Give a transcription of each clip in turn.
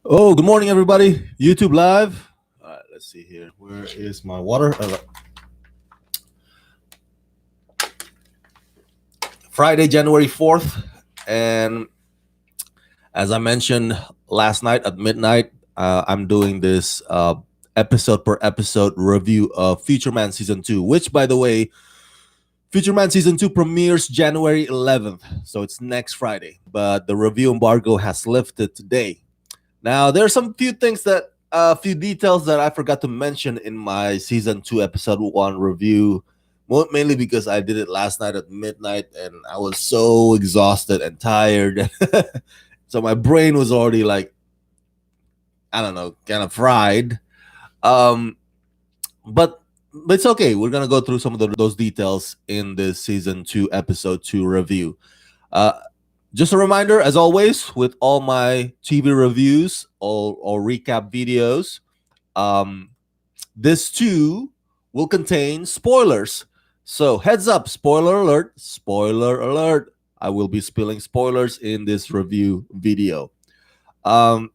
Oh, good morning, everybody. YouTube Live. All right, let's see here. Where is my water? Friday, January 4th. And as I mentioned last night at midnight, I'm doing this episode per episode review of Future Man Season 2, which, by the way, Future Man Season 2 premieres January 11th. So it's next Friday. But the review embargo has lifted today. Now, there's some few things that a few details that I forgot to mention in my season 2 episode 1 review, mainly because I did it last night at midnight and I was so exhausted and tired. So my brain was already like, I don't know, kind of fried. Um, but it's okay. We're gonna go through some of those details in this season 2 episode 2 review. Uh, just a reminder, as always, with all my TV reviews or recap videos, this too will contain spoilers. So heads up, spoiler alert, spoiler alert. I will be spilling spoilers in this review video. Um,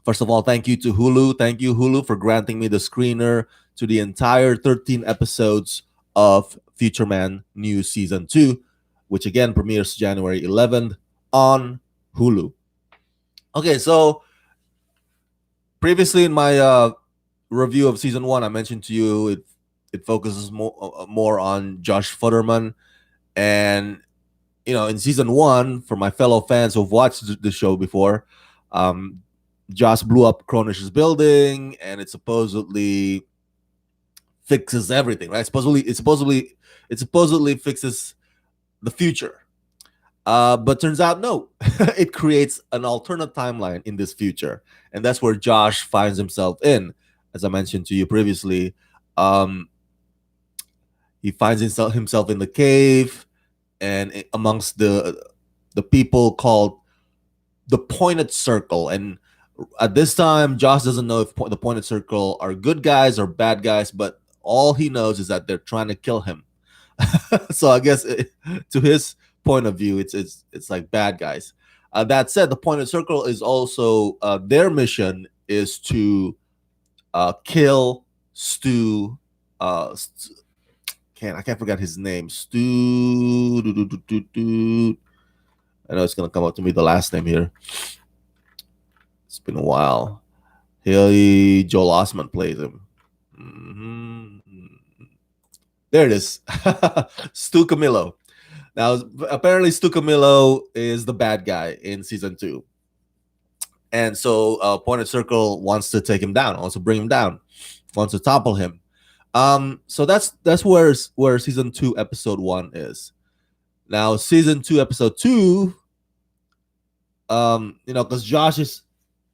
First of all, thank you to Hulu. Thank you, Hulu, for granting me the screener to the entire 13 episodes of Future Man New Season 2, which again premieres January 11th on Hulu. Okay, so previously in my review of Season 1, I mentioned to you it focuses more on Josh Futterman. And, in Season 1, for my fellow fans who've watched the show before, Josh blew up Kronish's building, and it supposedly fixes everything, right? It supposedly fixes the future, but turns out no. It creates an alternate timeline in this future, and that's where Josh finds himself in. As I mentioned to you previously, he finds himself in the cave, and amongst the people called the Pointed Circle. And at this time, Josh doesn't know if the Pointed Circle are good guys or bad guys, but all he knows is that they're trying to kill him. So I guess to his point of view, it's like bad guys. That said, the Pointed Circle is also their mission is to kill Stu. I can't forget his name. Stu. I know it's gonna come up to me the last name here. It's been a while. Joel Osment plays him. There it is. Stu Camillo. Now, apparently, Stu Camillo is the bad guy in Season 2. And so Pointed Circle wants to take him down, wants to bring him down, wants to topple him. So that's where Season 2, Episode 1 is. Now, Season 2, Episode 2, because Josh is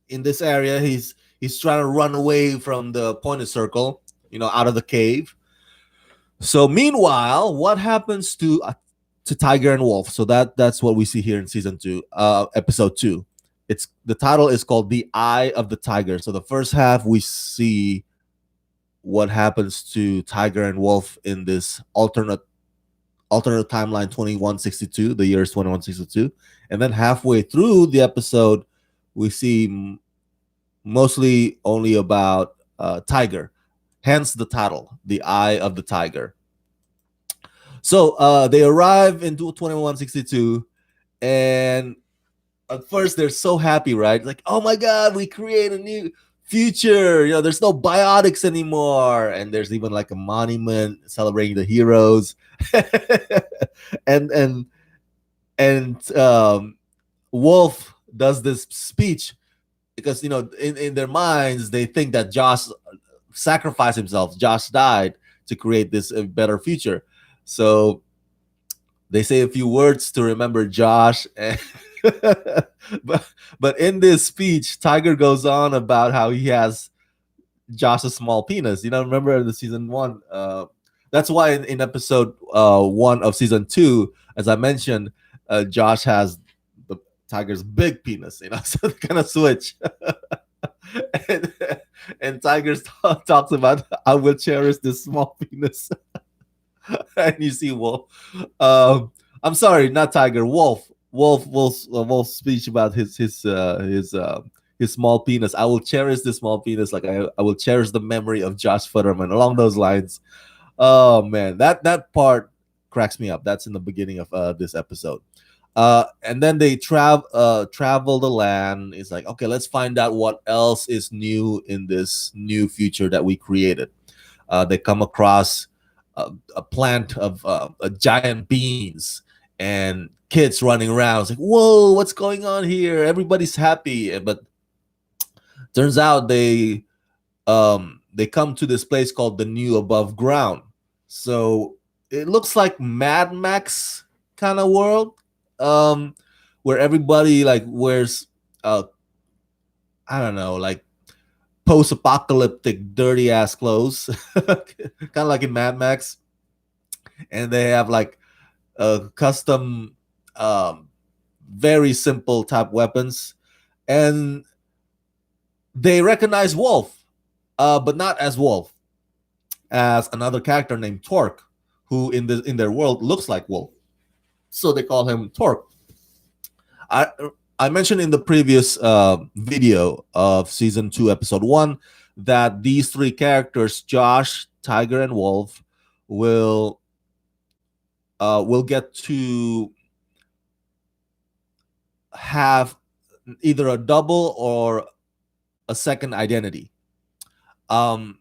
in this area, he's trying to run away from the Pointed Circle, out of the cave. So meanwhile, what happens to Tiger and Wolf? So that's what we see here in Season 2, Episode 2. The title is called The Eye of the Tiger. So the first half we see what happens to Tiger and Wolf in this alternate timeline 2162. The year is 2162, and then halfway through the episode, we see mostly only about Tiger. Hence the title, The Eye of the Tiger. So they arrive into 2162, and at first they're so happy, right? Like, oh my God, we create a new future. There's no biotics anymore. And there's even like a monument celebrating the heroes. and Wolf does this speech because, in their minds, they think that Josh sacrificed himself. Josh died to create this better future. So they say a few words to remember Josh. But in this speech, Tiger goes on about how he has Josh's small penis. Remember the Season 1? That's why in episode 1 of Season 2, as I mentioned, Josh has the Tiger's big penis. So they kind of switch. and Tiger talks about, I will cherish this small penis. And you see Wolf. I'm sorry, not Tiger. Wolf. Wolf speech about his small penis. I will cherish the small penis like I will cherish the memory of Josh Futterman. Along those lines. Oh man, that part cracks me up. That's in the beginning of this episode. And then they travel the land. It's like, okay, let's find out what else is new in this new future that we created. They come across a plant of giant beans and kids running around. It's like, whoa, what's going on here? Everybody's happy, but turns out they come to this place called the New Above Ground. So it looks like Mad Max kind of world, um, where everybody like wears, I don't know, like post-apocalyptic dirty ass clothes, kind of like in Mad Max, and they have like custom, um, very simple type weapons, and they recognize Wolf, but not as Wolf, as another character named Torque, who in their world looks like Wolf. So they call him Torque. I I mentioned in the previous video of season 2, episode 1, that these three characters, Josh, Tiger, and Wolf, will get to have either a double or a second identity. But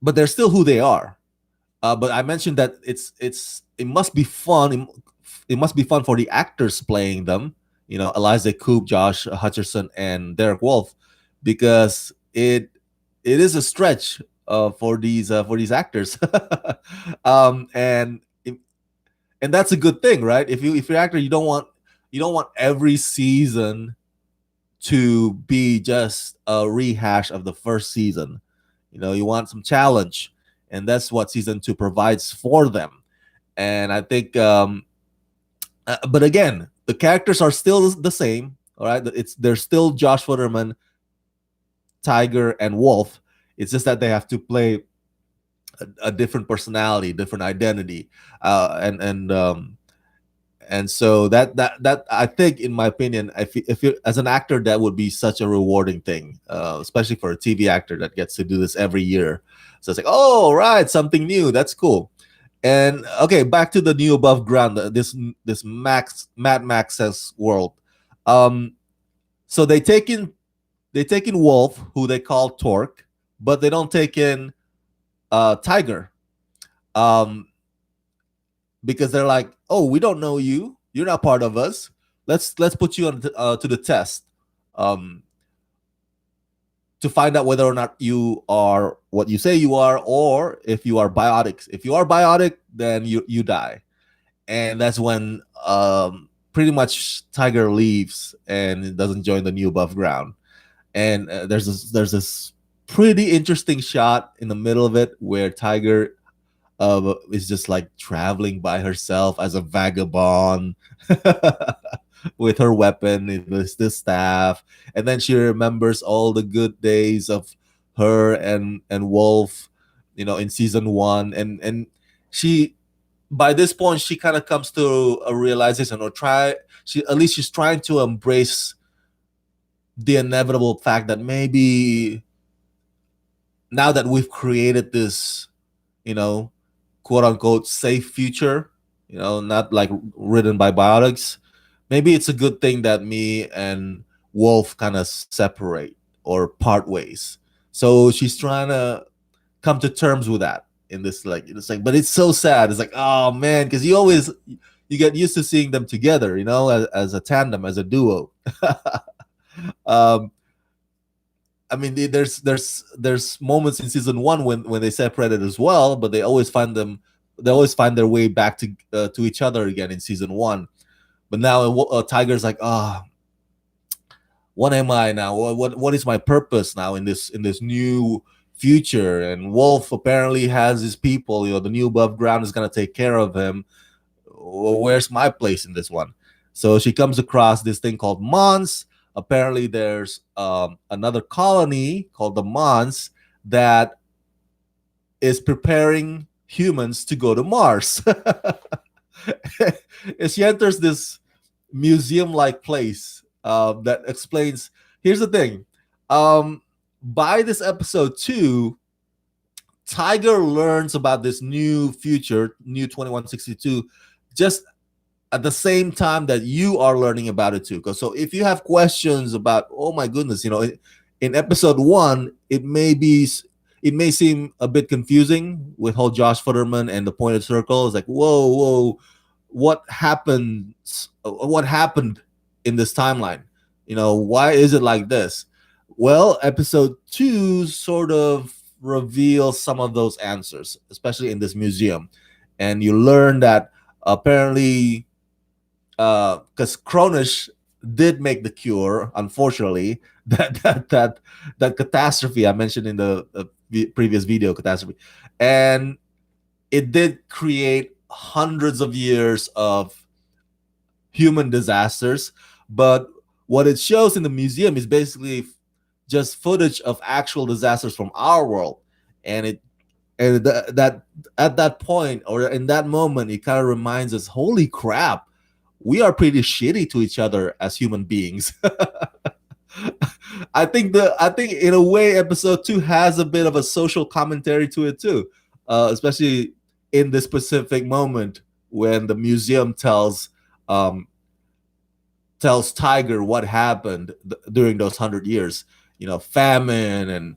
they're still who they are. But I mentioned that it must be fun. It must be fun for the actors playing them. Eliza Coop, Josh Hutcherson, and Derek Wolf, because it is a stretch for these actors, and that's a good thing, right? If you're an actor, you don't want every season to be just a rehash of the first season. You want some challenge, and that's what season 2 provides for them. And I think, but again, the characters are still the same. All right, they're still Josh Futterman, Tiger, and Wolf. It's just that they have to play a different personality, different identity, and so that I think, in my opinion, if you as an actor, that would be such a rewarding thing, especially for a TV actor that gets to do this every year. So it's like, oh, right, something new. That's cool. And okay, back to the New Above Ground, this Mad Max's world. So they take in Wolf, who they call Torque, but they don't take in Tiger. Because they're like, oh, we don't know you. You're not part of us. Let's put you on to the test, to find out whether or not you are what you say you are, or if you are biotic. If you are biotic, then you die. And that's when pretty much Tiger leaves and doesn't join the New Above Ground. And there's this pretty interesting shot in the middle of it where Tiger is just like traveling by herself as a vagabond with her weapon, this staff, and then she remembers all the good days of her and Wolf, in season 1, and she by this point she kind of comes to a realization, or she's trying to embrace the inevitable fact that maybe now that we've created this, you know, quote unquote safe future, not like ridden by biotics, maybe it's a good thing that me and Wolf kind of separate or part ways. So she's trying to come to terms with that in this, like, it's like, but it's so sad. It's like, oh man, because you get used to seeing them together, as a tandem, as a duo. um, I mean, there's moments in season 1 when they separated as well, but they always find their way back to each other again in season 1. But now Tiger's like, what am I now? What is my purpose now in this new future? And Wolf apparently has his people. The New Above Ground is gonna take care of him. Where's my place in this one? So she comes across this thing called Mons. Apparently, there's another colony called the Mons that is preparing humans to go to Mars. And she enters this museum-like place that explains. Here's the thing. Um, by this episode 2, Tiger learns about this new future, new 2162, just at the same time that you are learning about it too. So if you have questions about, oh my goodness, in episode 1, it may seem a bit confusing with whole Josh Futterman and the pointed circle. It's like, whoa, what happened in this timeline? Why is it like this? Well, episode 2 sort of reveals some of those answers, especially in this museum. And you learn that apparently, because Cronish did make the cure, unfortunately, that catastrophe I mentioned in the previous video, catastrophe, and it did create hundreds of years of human disasters. But what it shows in the museum is basically just footage of actual disasters from our world, and that at that point, or in that moment, it kind of reminds us, holy crap, we are pretty shitty to each other as human beings. I think in a way, episode 2 has a bit of a social commentary to it too, especially in this specific moment when the museum um, tells Tiger what happened during those 100 years. Famine and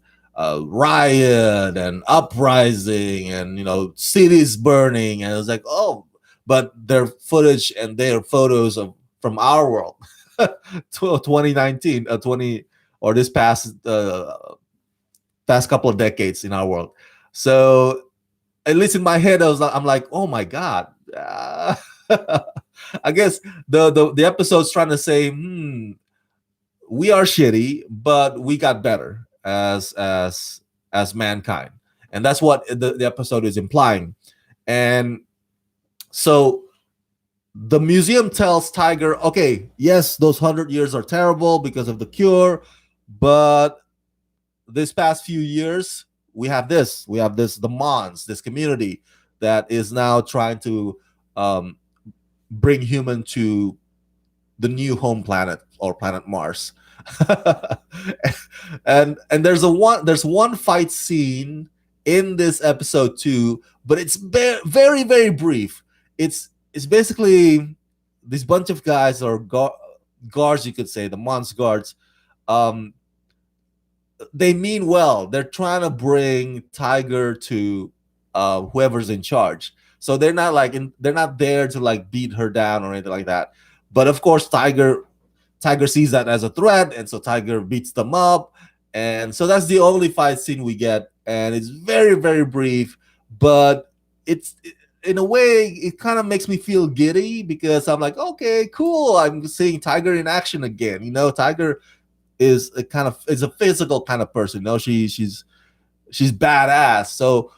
riot and uprising, and cities burning, and it's like, oh, but their footage and their photos from our world, 2019, 20, or this past couple of decades in our world. So at least in my head, I'm like, oh my god. I guess the episode's trying to say, we are shitty, but we got better as mankind, and that's what the episode is implying. And so the museum tells Tiger, okay, yes, those 100 years are terrible because of the cure, but this past few years we have this the Mons, this community that is now trying to um, bring human to the new home planet, or planet Mars. and there's one fight scene in this episode 2, but it's very, very brief. It's basically this bunch of guys, or guards, you could say, the Mons guards. um they mean well. They're trying to bring Tiger to whoever's in charge. So they're not there to like beat her down or anything like that. But of course, Tiger sees that as a threat, and so Tiger beats them up. And so that's the only fight scene we get, and it's very, very brief. But in a way, it kind of makes me feel giddy, because I'm like, okay, cool, I'm seeing Tiger in action again. Tiger is a physical kind of person. She's badass.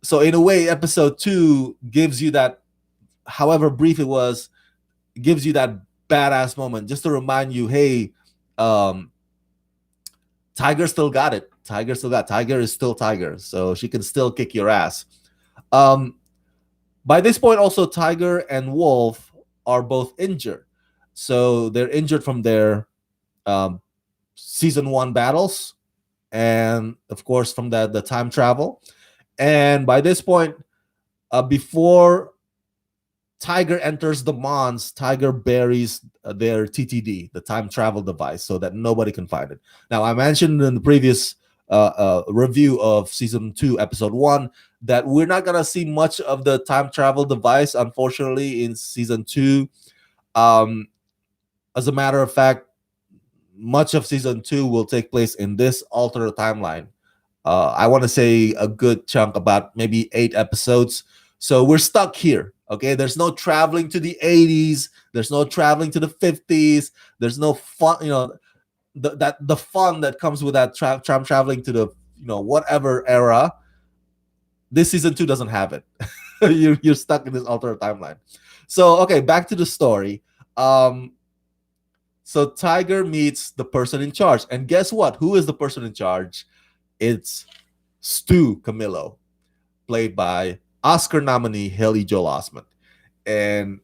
So in a way, episode 2 gives you that, however brief it was, gives you that badass moment, just to remind you, hey, um, Tiger still got it. Tiger is still Tiger, so she can still kick your ass. Um, by this point, also Tiger and Wolf are both injured, so they're injured from their um, season 1 battles, and of course from the time travel. And by this point, before Tiger enters the Mons, Tiger buries their TTD, the time travel device, so that nobody can find it. Now, I mentioned in the previous review of season 2, episode 1, that we're not gonna see much of the time travel device, unfortunately, in season 2. Um, as a matter of fact, much of season 2 will take place in this alternate timeline. I want to say a good chunk, about maybe 8 episodes. So we're stuck here. Okay, there's no traveling to the 80s. There's no traveling to the 50s. There's no fun, the fun that comes with that traveling to the whatever era. This season 2 doesn't have it. You're stuck in this alternate timeline. So okay, back to the story. So Tiger meets the person in charge, and guess what? Who is the person in charge? It's Stu Camillo, played by Oscar nominee Haley Joel Osment. And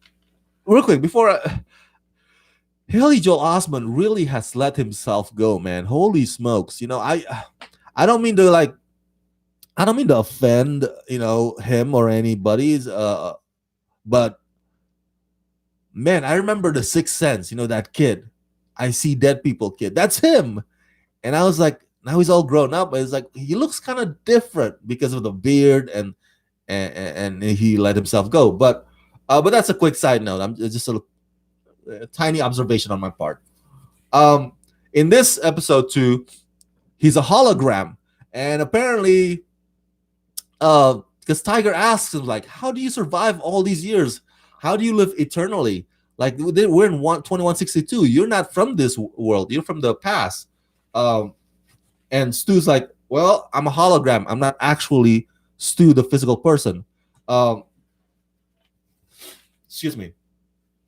real quick, Haley Joel Osment really has let himself go, man. Holy smokes! I don't mean to I don't mean to offend him or anybody's but man, I remember the Sixth Sense. That kid, I see dead people kid. That's him. And I was like, now he's all grown up. But it's like he looks kind of different because of the beard and he let himself go. But that's a quick side note. I'm just a tiny observation on my part. Um, in this episode too, he's a hologram, and apparently, because Tiger asks him like, "How do you survive all these years? How do you live eternally? Like we're in 2162. You're not from this world. You're from the past." Um, and Stu's like, "Well, I'm a hologram. I'm not actually Stu, the physical person." Um, excuse me.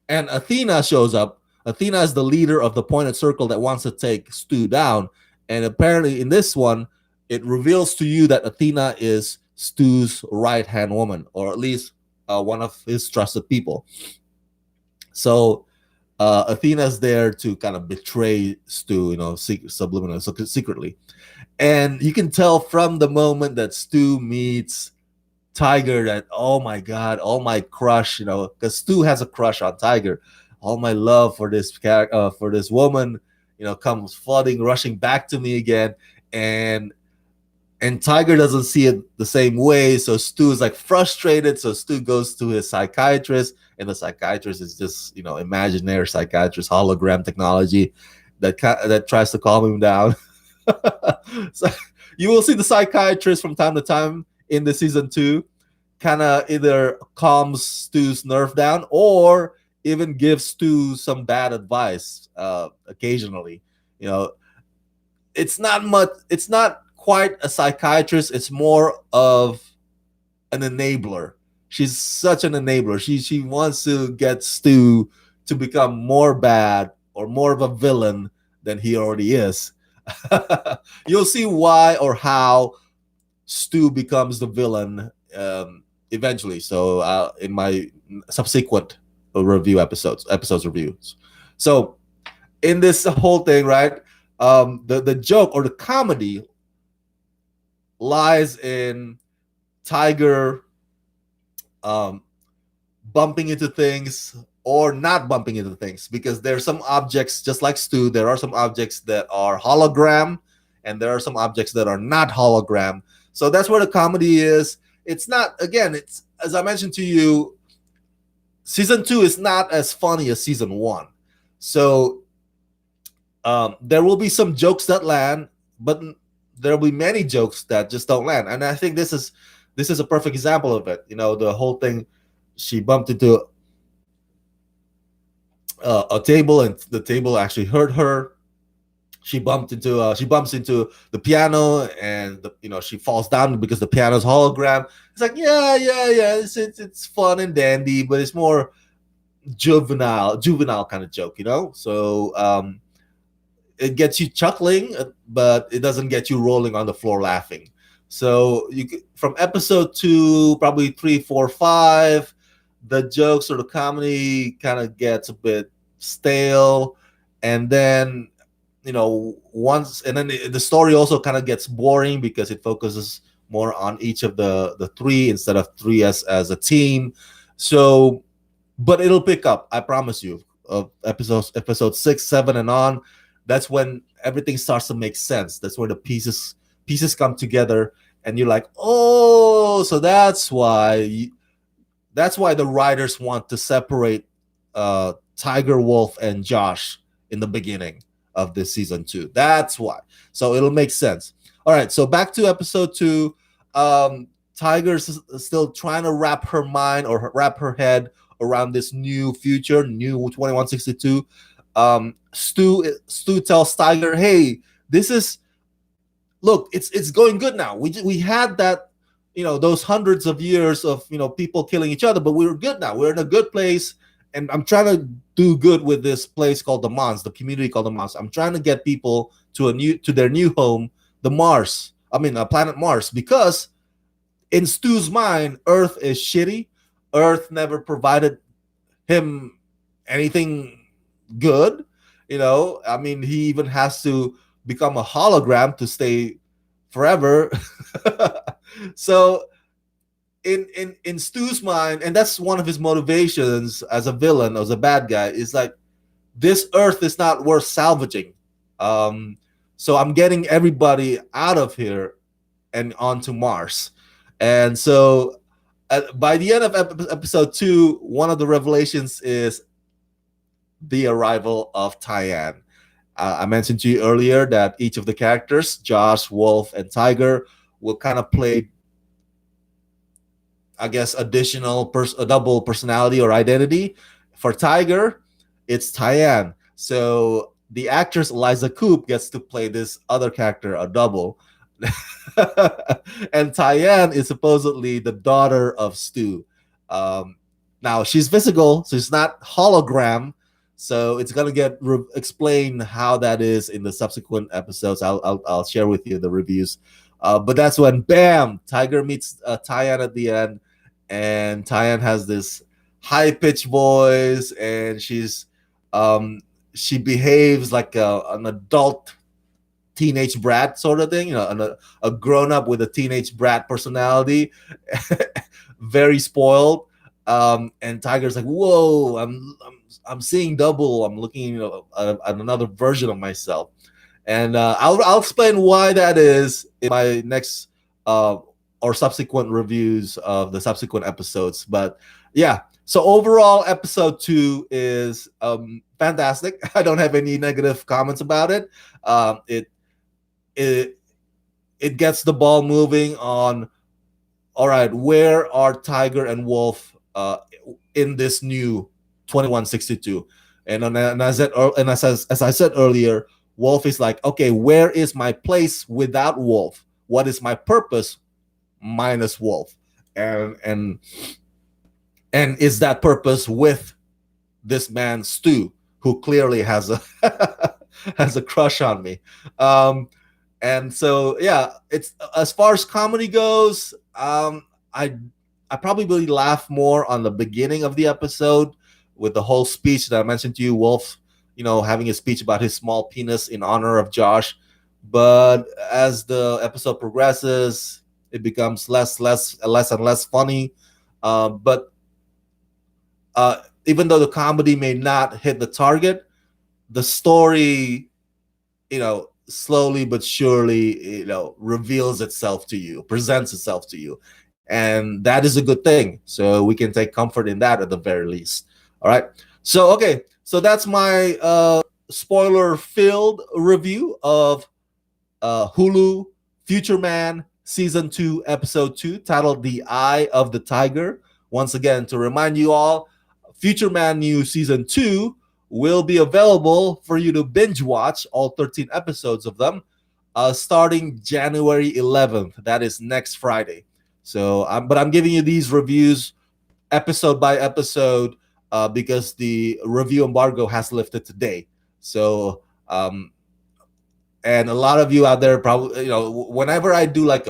And Athena shows up. Athena is the leader of the pointed circle that wants to take Stu down. And apparently, in this one, it reveals to you that Athena is Stu's right hand woman, or at least one of his trusted people. So Athena's there to kind of betray Stu, subliminally, so secretly. And you can tell from the moment that Stu meets Tiger that, oh my God, all my crush, because Stu has a crush on Tiger. All my love for this for this woman, comes flooding, rushing back to me again. And Tiger doesn't see it the same way. So Stu is like frustrated. So Stu goes to his psychiatrist, and the psychiatrist is just, imaginary psychiatrist, hologram technology that tries to calm him down. So you will see the psychiatrist from time to time in the season 2 kind of either calms Stu's nerve down or even gives Stu some bad advice occasionally. It's not much. It's not quite a psychiatrist. It's more of an enabler. She's such an enabler. She wants to get Stu to become more bad or more of a villain than he already is. You'll see why or how Stu becomes the villain eventually. So in my subsequent episodes reviews. So in this whole thing, right? The joke or the comedy lies in Tiger bumping into things or not bumping into things, because there are some objects, just like Stu, there are some objects that are hologram and there are some objects that are not hologram. So that's where the comedy is. It's not, again, it's, as I mentioned to you, season 2 is not as funny as season 1. So there will be some jokes that land, but there will be many jokes that just don't land. And I think this is a perfect example of it. The whole thing, she bumped into a table, and the table actually hurt her. She bumps into the piano, and she falls down because the piano's hologram. It's like, yeah. It's fun and dandy, but it's more juvenile kind of joke, So it gets you chuckling, but it doesn't get you rolling on the floor laughing. So from episode 2, probably 3, 4, 5, the jokes or the comedy kind of gets a bit stale, and then the story also kind of gets boring because it focuses more on each of the 3 instead of 3 as a team. So, but it'll pick up, I promise you. Episode 6, 7, and on, that's when everything starts to make sense. That's where the pieces come together, and you're like, oh, so that's why the writers want to separate Tiger, Wolf, and Josh in the beginning of this season 2. That's why. So it'll make sense. All right, so back to episode 2. Tiger's still trying to wrap her mind or wrap her head around this new future, new 2162. Stu tells Tiger, hey, look, it's going good now. We had that, those hundreds of years of, people killing each other, but we're good now. We're in a good place, and I'm trying to do good with this place called the Mons, the community called the Mons. I'm trying to get people to their new home, the planet Mars, because in Stu's mind, Earth is shitty. Earth never provided him anything good. I mean, he even has to become a hologram to stay forever. So in Stu's mind, and that's one of his motivations as a villain, as a bad guy, is like, this Earth is not worth salvaging. Um, so I'm getting everybody out of here and onto Mars. And so by the end of episode 2, one of the revelations is the arrival of Tyann. I mentioned to you earlier that each of the characters, Josh, Wolf, and Tiger, will kind of play, I guess, a double personality or identity. For Tiger, it's Tyann. So the actress Eliza Coupe gets to play this other character, a double. And Tyann is supposedly the daughter of Stu. Now she's physical, so it's not hologram. So it's gonna get explained how that is in the subsequent episodes. I'll share with you the reviews. But that's when, bam, Tiger meets Tyann at the end, and Tyann has this high pitched voice, and she behaves like an adult teenage brat sort of thing, a grown up with a teenage brat personality, very spoiled. And Tiger's like, whoa, I'm seeing double. I'm looking, at another version of myself. And I'll explain why that is in my next or subsequent reviews of the subsequent episodes. But yeah, so overall, episode 2 is fantastic. I don't have any negative comments about it. It it gets the ball moving on. All right, where are Tiger and Wolf in this new 2162? And as I said earlier, Wolf is like, okay, where is my place without Wolf? What is my purpose minus Wolf? And is that purpose with this man Stu, who clearly has a has a crush on me? And so yeah, it's, as far as comedy goes, I probably laugh more on the beginning of the episode with the whole speech that I mentioned to you, Wolf, having a speech about his small penis in honor of Josh. But as the episode progresses, it becomes less and less funny. But even though the comedy may not hit the target, the story, slowly but surely, reveals itself to you, presents itself to you. And that is a good thing. So we can take comfort in that at the very least. All right. So, okay. So that's my spoiler filled review of Hulu Future Man Season 2, Episode 2, titled The Eye of the Tiger. Once again, to remind you all, Future Man New Season 2 will be available for you to binge watch all 13 episodes of them starting January 11th. That is next Friday. So, but I'm giving you these reviews episode by episode because the review embargo has lifted today. So, and a lot of you out there probably, whenever I do like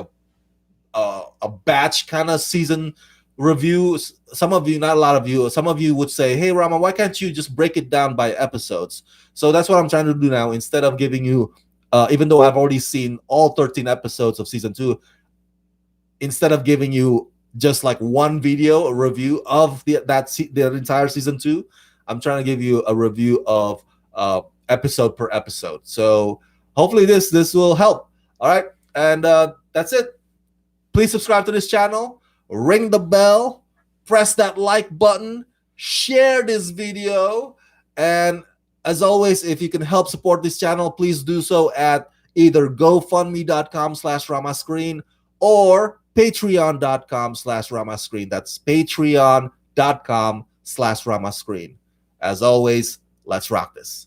a batch kind of season review, some of you, not a lot of you, some of you would say, hey Rama, why can't you just break it down by episodes? So that's what I'm trying to do now. Instead of giving you, even though I've already seen all 13 episodes of season 2, instead of giving you just like one video, a review of the entire season 2, I'm trying to give you a review of episode per episode. So hopefully this will help. All right, and that's it. Please subscribe to this channel, ring the bell, press that like button, share this video, and as always, if you can help support this channel, please do so at either gofundme.com/ramascreen or patreon.com/ramascreen. That's patreon.com/ramascreen. As always, let's rock this.